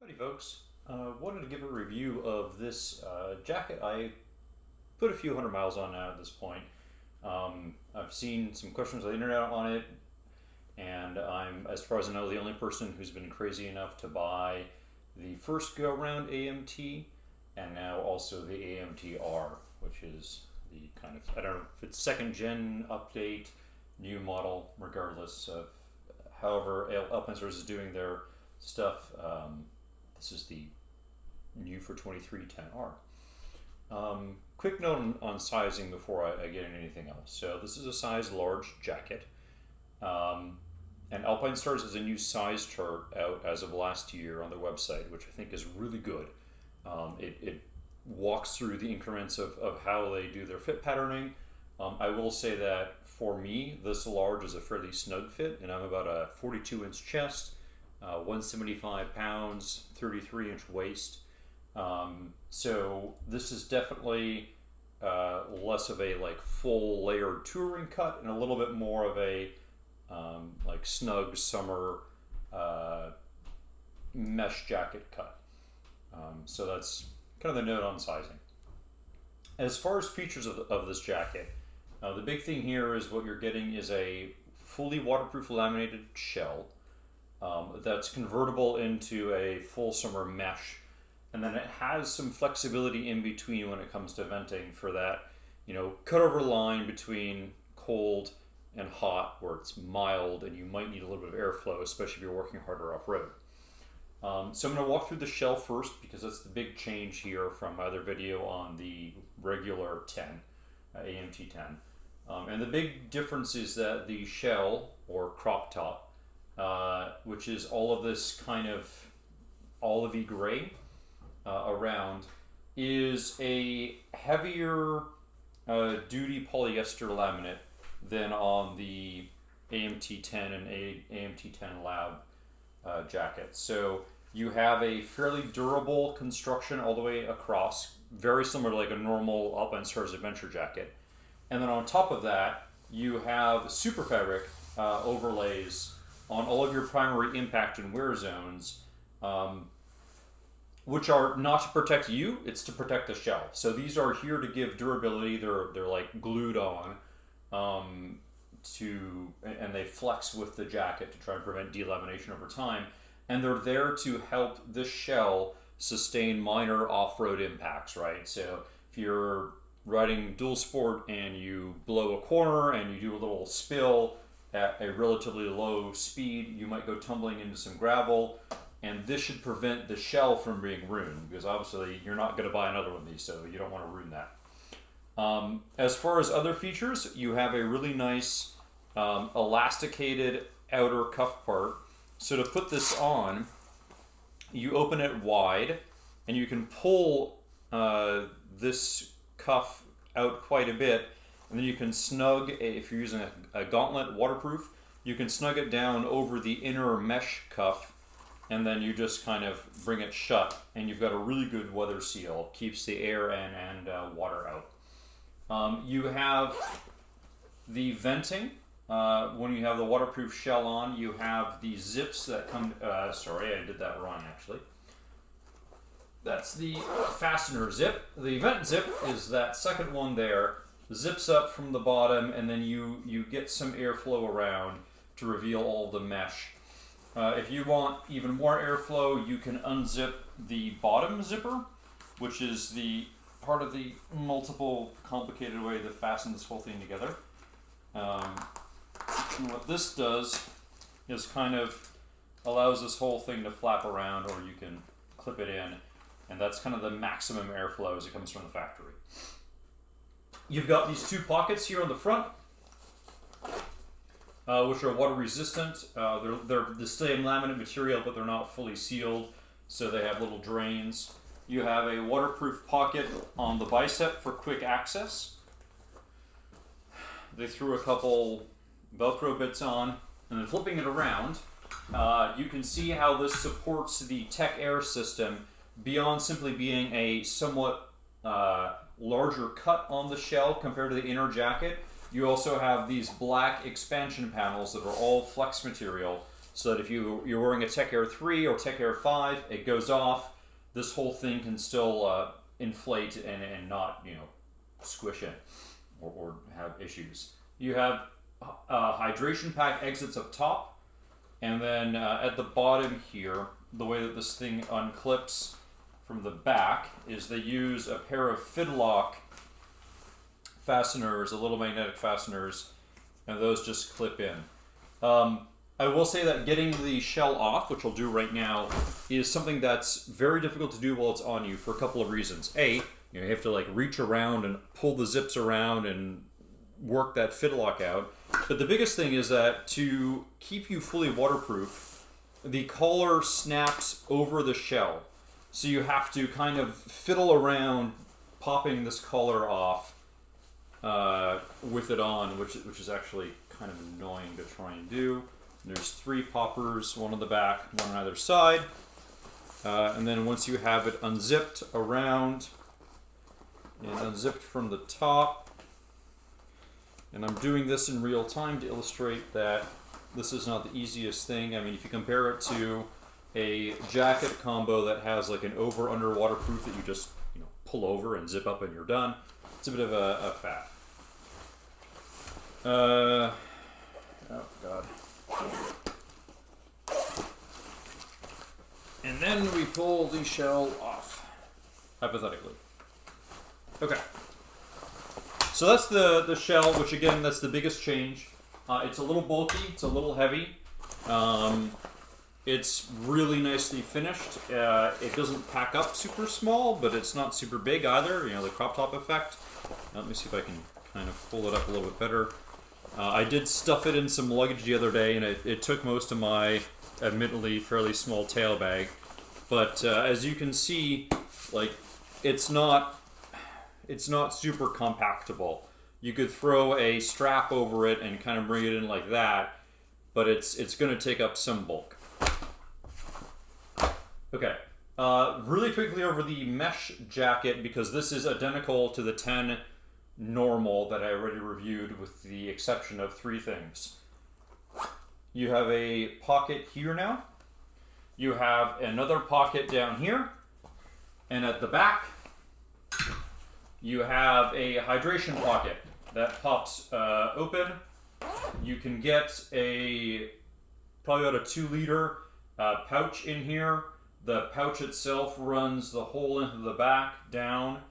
Howdy folks, wanted to give a review of this jacket. I put a few hundred miles on now at this point. I've seen some questions on the internet on it, and I'm, as far as I know, the only person who's been crazy enough to buy the first go-around AMT, and now also the AMT-R, which is the kind of, I don't know if it's second gen update, new model, regardless of however Alpinestars is doing their stuff. This is the new for 2310R. Quick note on sizing before I get into anything else. So this is a size large jacket. And Alpinestars has a new size chart out as of last year on their website, which I think is really good. It walks through the increments of how they do their fit patterning. I will say that for me, this large is a fairly snug fit, and I'm about a 42-inch chest, 175 pounds, 33-inch waist. So this is definitely less of a like full layered touring cut and a little bit more of a like snug summer mesh jacket cut. So that's kind of the note on sizing. As far as features of this jacket, the big thing here is what you're getting is a fully waterproof laminated shell that's convertible into a full summer mesh, and then it has some flexibility in between when it comes to venting for that, you know, cutover line between cold and hot, where it's mild and you might need a little bit of airflow, especially if you're working harder off-road. So I'm going to walk through the shell first because that's the big change here from my other video on the regular 10, AMT-10. And the big difference is that the shell, or crop top, which is all of this kind of olivey gray around, is a heavier duty polyester laminate than on the AMT-10 and AMT-10 Lab jackets. So you have a fairly durable construction all the way across, very similar to like a normal Alpinestars adventure jacket. And then on top of that, you have super fabric overlays on all of your primary impact and wear zones, which are not to protect you, it's to protect the shell. So these are here to give durability. They're like glued on, and they flex with the jacket to try and prevent delamination over time. And they're there to help this shell sustain minor off-road impacts, right? So if you're riding dual sport and you blow a corner and you do a little spill at a relatively low speed, you might go tumbling into some gravel, and this should prevent the shell from being ruined, because obviously you're not going to buy another one of these, so you don't want to ruin that. As far as other features, you have a really nice elasticated outer cuff part. So to put this on, you open it wide and you can pull this cuff out quite a bit, and then you can snug, if you're using a gauntlet waterproof, you can snug it down over the inner mesh cuff, and then you just kind of bring it shut, and you've got a really good weather seal, keeps the air in and water out. You have the venting. When you have the waterproof shell on, you have the zips that come, sorry, I did that wrong actually. That's the fastener zip. The vent zip is that second one there. Zips up from the bottom, and then you get some airflow around to reveal all the mesh. If you want even more airflow, you can unzip the bottom zipper, which is the part of the multiple complicated way to fasten this whole thing together. And what this does is kind of allows this whole thing to flap around, or you can clip it in, and that's kind of the maximum airflow as it comes from the factory. You've got these two pockets here on the front, which are water resistant. They're the same laminate material, but they're not fully sealed, so they have little drains. You have a waterproof pocket on the bicep for quick access. They threw a couple Velcro bits on, and then flipping it around, you can see how this supports the Tech Air system beyond simply being a somewhat larger cut on the shell compared to the inner jacket. You also have these black expansion panels that are all flex material, so that if you're wearing a Tech Air 3 or Tech Air 5, it goes off. This whole thing can still inflate and not, squish in or have issues. You have hydration pack exits up top, and then at the bottom here, the way that this thing unclips from the back is they use a pair of Fidlock fasteners, a little magnetic fasteners, and those just clip in. I will say that getting the shell off, which I'll do right now, is something that's very difficult to do while it's on you for a couple of reasons. A, you have to like reach around and pull the zips around and work that Fidlock out. But the biggest thing is that to keep you fully waterproof, the collar snaps over the shell. So you have to kind of fiddle around popping this collar off with it on, which is actually kind of annoying to try and do. There's 3 poppers, one on the back, one on either side. And then once you have it unzipped around and unzipped from the top, and I'm doing this in real time to illustrate that this is not the easiest thing. I mean, if you compare it to a jacket combo that has like an over-under waterproof that you just pull over and zip up and you're done, it's a bit of a faff. Oh God. And then we pull the shell off, hypothetically. Okay. So that's the shell, which again, that's the biggest change. It's a little bulky, it's a little heavy. It's really nicely finished. It doesn't pack up super small, but it's not super big either, the crop top effect. Let me see if I can kind of pull it up a little bit better. I did stuff it in some luggage the other day, and it took most of my, admittedly, fairly small tail bag. But as you can see, like, it's not super compactable. You could throw a strap over it and kind of bring it in like that, but it's going to take up some bulk. Okay, really quickly over the mesh jacket, because this is identical to the 10 normal that I already reviewed with the exception of 3 things. You have a pocket here now. You have another pocket down here. And at the back, you have a hydration pocket that pops open. You can get probably about a 2-liter pouch in here. The pouch itself runs the whole length of the back down.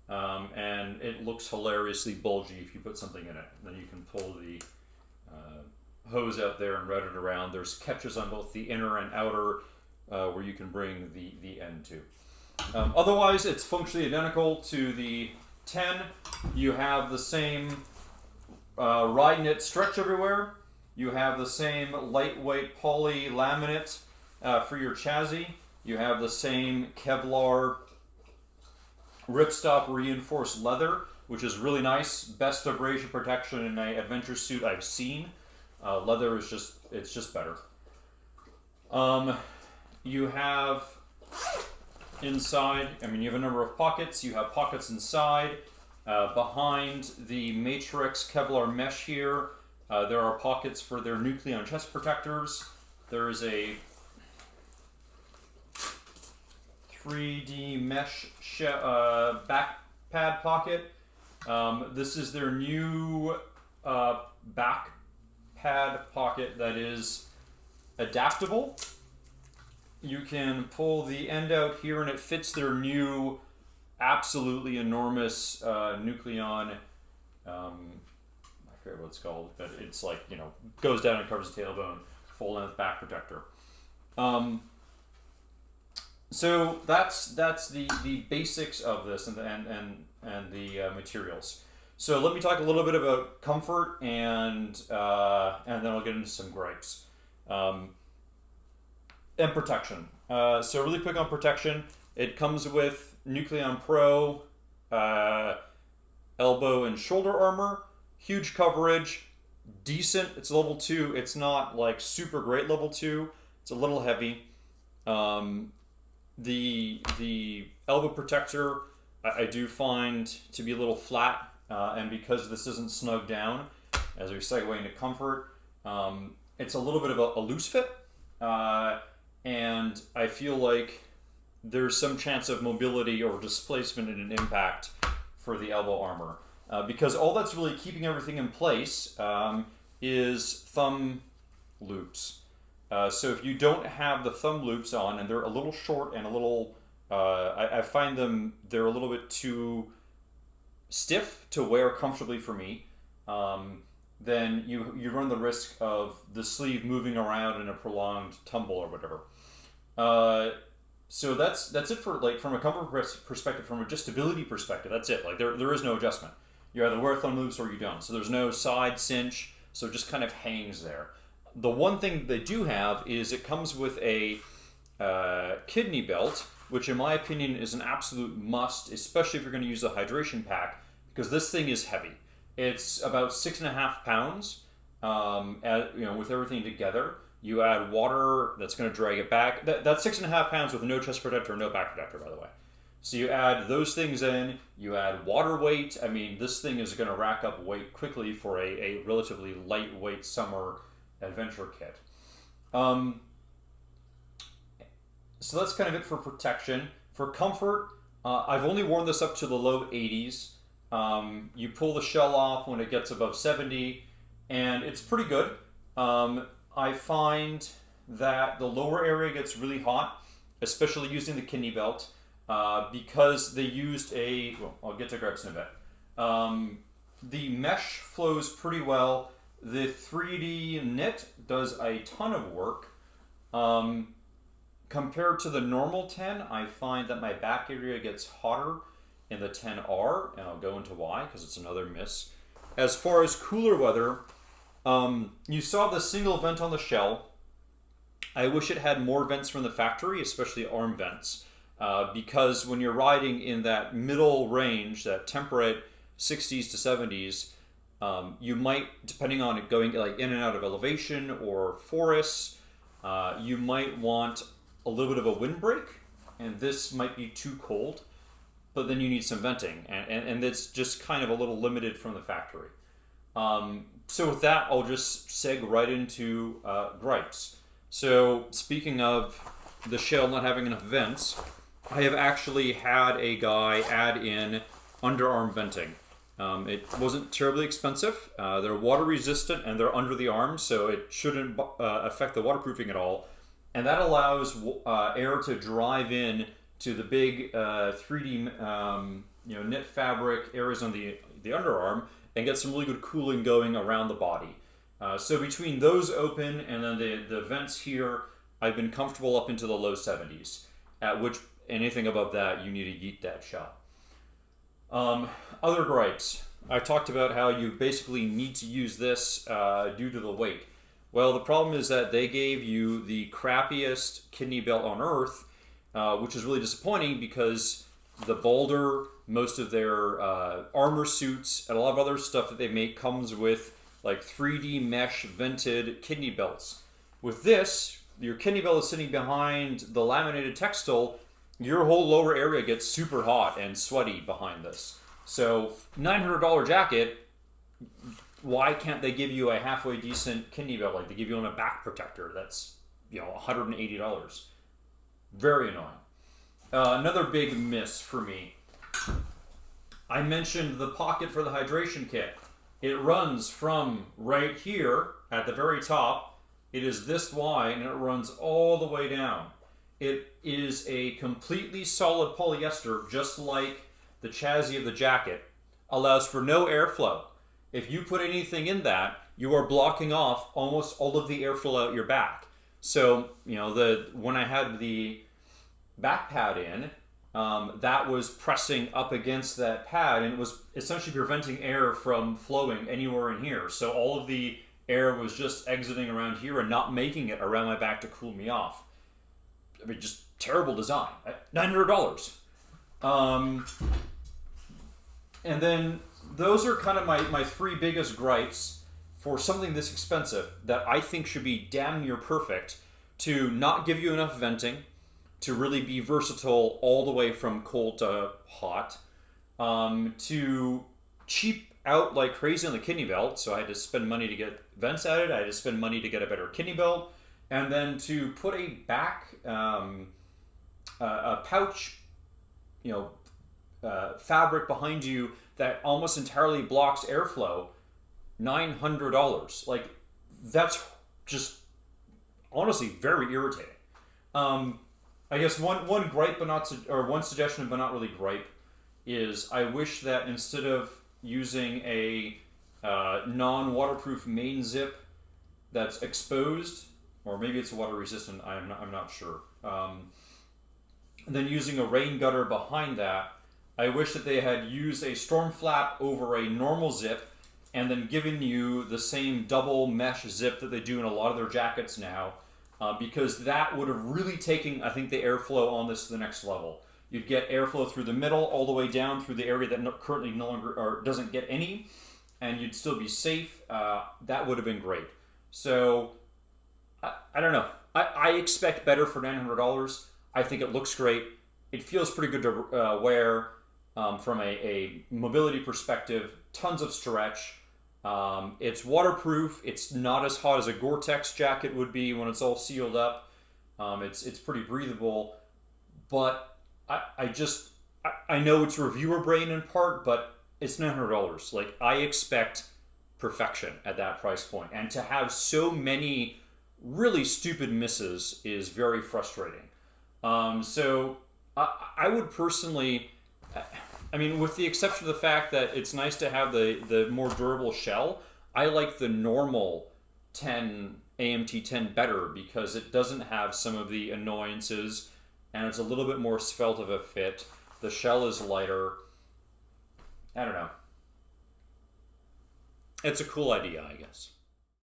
And it looks hilariously bulgy if you put something in it. Then you can pull the hose out there and route it around. There's catches on both the inner and outer where you can bring the end to. Otherwise, it's functionally identical to the 10. You have the same ride knit stretch everywhere. You have the same lightweight poly laminate for your chassis. You have the same Kevlar ripstop reinforced leather, which is really nice. Best abrasion protection in an adventure suit I've seen. Leather is just better. You have inside, you have a number of pockets. You have pockets inside. Behind the Matrix Kevlar mesh here, there are pockets for their Nucleon chest protectors. There is a 3D mesh back pad pocket. This is their new back pad pocket that is adaptable. You can pull the end out here and it fits their new absolutely enormous Nucleon, I forget what it's called, but it's like, goes down and covers the tailbone, full length back protector. So that's the basics of this and the materials. So let me talk a little bit about comfort and then I'll get into some gripes. And protection. So really quick on protection, it comes with Nucleon Pro elbow and shoulder armor, huge coverage, decent. It's level 2. It's not like super great level 2. It's a little heavy. The elbow protector I do find to be a little flat, and because this isn't snug down, as we segue into comfort, it's a little bit of a loose fit. and I feel like there's some chance of mobility or displacement and an impact for the elbow armor. Because all that's really keeping everything in place is thumb loops. So if you don't have the thumb loops on, and they're a little short and a little, I find they're a little bit too stiff to wear comfortably for me, then you run the risk of the sleeve moving around in a prolonged tumble or whatever. So that's it for, like, from a comfort perspective, from a stability perspective. That's it. Like there is no adjustment. You either wear thumb loops or you don't. So there's no side cinch. So it just kind of hangs there. The one thing they do have is it comes with a kidney belt, which in my opinion is an absolute must, especially if you're going to use a hydration pack, because this thing is heavy. It's about 6.5 pounds, with everything together. You add water, that's going to drag it back. That's 6.5 pounds with no chest protector and no back protector, by the way. So you add those things in, you add water weight. I mean, this thing is going to rack up weight quickly for a relatively lightweight summer adventure kit. So that's kind of it for protection. For comfort, I've only worn this up to the low 80s. You pull the shell off when it gets above 70, and it's pretty good. I find that the lower area gets really hot, especially using the kidney belt, because they used I'll get to grabs in a bit. The mesh flows pretty well. The 3D knit does a ton of work. Compared to the normal 10, I find that my back area gets hotter in the 10R, and I'll go into why, because it's another miss. As far as cooler weather, you saw the single vent on the shell. I wish it had more vents from the factory, especially arm vents, because when you're riding in that middle range, that temperate 60s to 70s, you might, depending on it going like in and out of elevation or forests, you might want a little bit of a windbreak, and this might be too cold, but then you need some venting, and it's just kind of a little limited from the factory. So with that, I'll just seg right into gripes. So speaking of the shell not having enough vents, I have actually had a guy add in underarm venting. It wasn't terribly expensive. They're water resistant and they're under the arm, so it shouldn't affect the waterproofing at all. And that allows air to drive in to the big 3D knit fabric areas on the underarm and get some really good cooling going around the body. So between those open and then the vents here, I've been comfortable up into the low 70s, at which anything above that, you need to yeet that shell. Other gripes. I talked about how you basically need to use this due to the weight. Well, the problem is that they gave you the crappiest kidney belt on earth, which is really disappointing because the Boulder, most of their armor suits, and a lot of other stuff that they make comes with like 3D mesh vented kidney belts. With this, your kidney belt is sitting behind the laminated textile. Your whole lower area gets super hot and sweaty behind this. So $900 jacket, why can't they give you a halfway decent kidney belt like they give you on a back protector that's $180? Very annoying. Another big miss for me. I mentioned the pocket for the hydration kit. It runs from right here at the very top. It is this wide and it runs all the way down. It is a completely solid polyester, just like the chassis of the jacket. Allows for no airflow. If you put anything in that, you are blocking off almost all of the airflow out your back. So, when I had the back pad in, that was pressing up against that pad, and it was essentially preventing air from flowing anywhere in here. So all of the air was just exiting around here and not making it around my back to cool me off. I mean, just terrible design. $900. And then those are kind of my three biggest gripes for something this expensive that I think should be damn near perfect to not give you enough venting, to really be versatile all the way from cold to hot, to cheap out like crazy on the kidney belt. So I had to spend money to get vents added. I had to spend money to get a better kidney belt. and then to put a pouch, you know, fabric behind you that almost entirely blocks airflow, $900. Like, that's just honestly very irritating. I guess one gripe, but not or one suggestion, but not really gripe, is I wish that instead of using a non-waterproof main zip that's exposed, or maybe it's water resistant, I'm not sure. Then using a rain gutter behind that, I wish that they had used a storm flap over a normal zip and then given you the same double mesh zip that they do in a lot of their jackets now, because that would have really taken, I think, the airflow on this to the next level. You'd get airflow through the middle all the way down through the area that currently no longer or doesn't get any, and you'd still be safe. That would have been great. So I don't know. I expect better for $900. I think it looks great. It feels pretty good to wear from a mobility perspective. Tons of stretch. It's waterproof. It's not as hot as a Gore-Tex jacket would be when it's all sealed up. It's pretty breathable. But I know it's reviewer brain in part, but it's $900. Like, I expect perfection at that price point. And to have so many really stupid misses is very frustrating. So I would personally, I mean, with the exception of the fact that it's nice to have the more durable shell, I like the normal AMT-10 better because it doesn't have some of the annoyances and it's a little bit more svelte of a fit. The shell is lighter. I don't know. It's a cool idea, I guess.